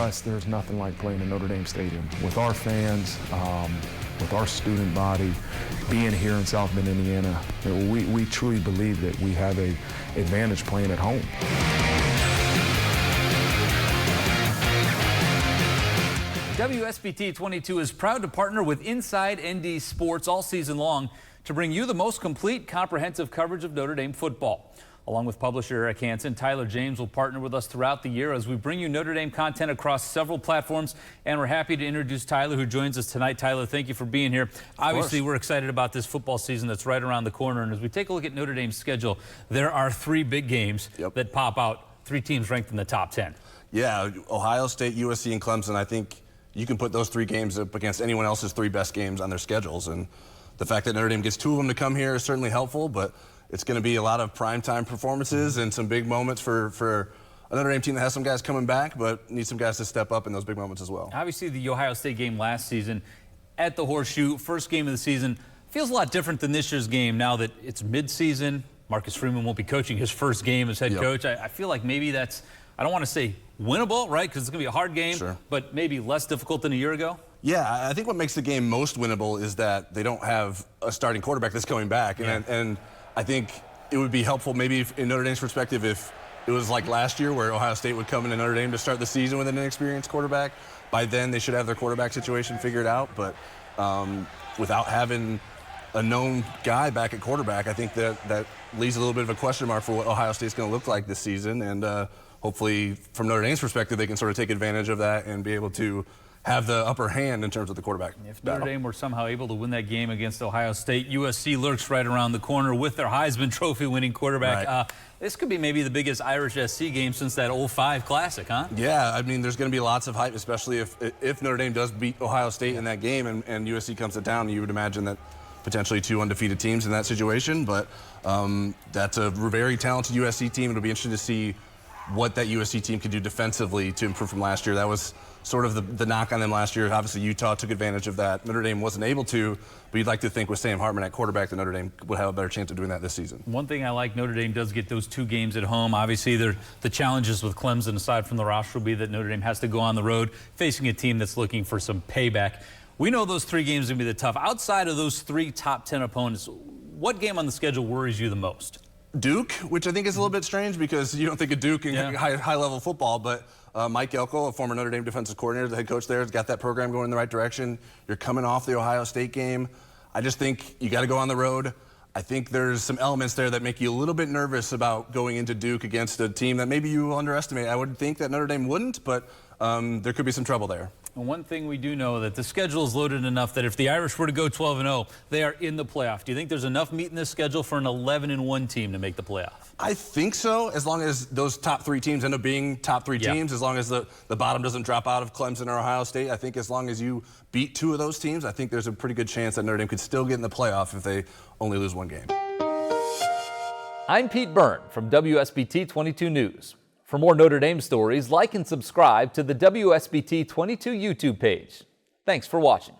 us, there's nothing like playing in Notre Dame Stadium. With our fans, with our student body, being here in South Bend, Indiana, we truly believe that we have an advantage playing at home. WSBT-22 is proud to partner with Inside ND Sports all season long to bring you the most complete, comprehensive coverage of Notre Dame football. Along with publisher Eric Hansen, Tyler James will partner with us throughout the year as we bring you Notre Dame content across several platforms. And we're happy to introduce Tyler, who joins us tonight. Tyler, thank you for being here. Obviously, we're excited about this football season that's right around the corner. And as we take a look at Notre Dame's schedule, there are 3 big games that pop out, 3 teams ranked in the top 10. Yeah, Ohio State, USC, and Clemson. I think you can put those 3 games up against anyone else's 3 best games on their schedules. And the fact that Notre Dame gets 2 of them to come here is certainly helpful, but it's going to be a lot of primetime performances and some big moments for a Notre Dame team that has some guys coming back, but needs some guys to step up in those big moments as well. Obviously, the Ohio State game last season at the Horseshoe, first game of the season, feels a lot different than this year's game now that it's mid-season. Marcus Freeman won't be coaching his first game as head coach. I feel like maybe that's, I don't want to say winnable, right, because it's going to be a hard game, but maybe less difficult than a year ago? Yeah, I think what makes the game most winnable is that they don't have a starting quarterback that's coming back. And I think it would be helpful maybe in Notre Dame's perspective if it was like last year where Ohio State would come into Notre Dame to start the season with an inexperienced quarterback. By then, they should have their quarterback situation figured out. But without having a known guy back at quarterback, I think that leaves a little bit of a question mark for what Ohio State's going to look like this season. And hopefully, from Notre Dame's perspective, they can sort of take advantage of that and be able to have the upper hand in terms of the quarterback If Notre Dame were somehow able to win that game against Ohio State, USC lurks right around the corner with their Heisman Trophy winning quarterback. This could be maybe the biggest Irish SC game since that 05 Classic, huh? Yeah, I mean, there's going to be lots of hype, especially if Notre Dame does beat Ohio State in that game and USC comes to town. You would imagine that potentially 2 undefeated teams in that situation, but that's a very talented USC team. It'll be interesting to see what that USC team could do defensively to improve from last year. That was sort of the knock on them last year. Obviously, Utah took advantage of that. Notre Dame wasn't able to, but you'd like to think with Sam Hartman at quarterback that Notre Dame would have a better chance of doing that this season. One thing I like, Notre Dame does get those 2 games at home. Obviously, the challenges with Clemson, aside from the roster, will be that Notre Dame has to go on the road facing a team that's looking for some payback. We know those 3 games are going to be the tough. Outside of those 3 top 10 opponents, what game on the schedule worries you the most? Duke, which I think is a little bit strange because you don't think of Duke in high-level football, but Mike Elko, a former Notre Dame defensive coordinator, the head coach there, has got that program going in the right direction. You're coming off the Ohio State game. I just think you got to go on the road. I think there's some elements there that make you a little bit nervous about going into Duke against a team that maybe you underestimate. I would think that Notre Dame wouldn't, but there could be some trouble there. And one thing we do know that the schedule is loaded enough that if the Irish were to go 12-0, they are in the playoff. Do you think there's enough meat in this schedule for an 11-1 team to make the playoff? I think so, as long as those top 3 teams end up being top 3 teams, as long as the bottom doesn't drop out of Clemson or Ohio State. I think as long as you beat 2 of those teams, I think there's a pretty good chance that Notre Dame could still get in the playoff if they only lose 1 game. I'm Pete Byrne from WSBT-22 News. For more Notre Dame stories, like and subscribe to the WSBT-22 YouTube page. Thanks for watching.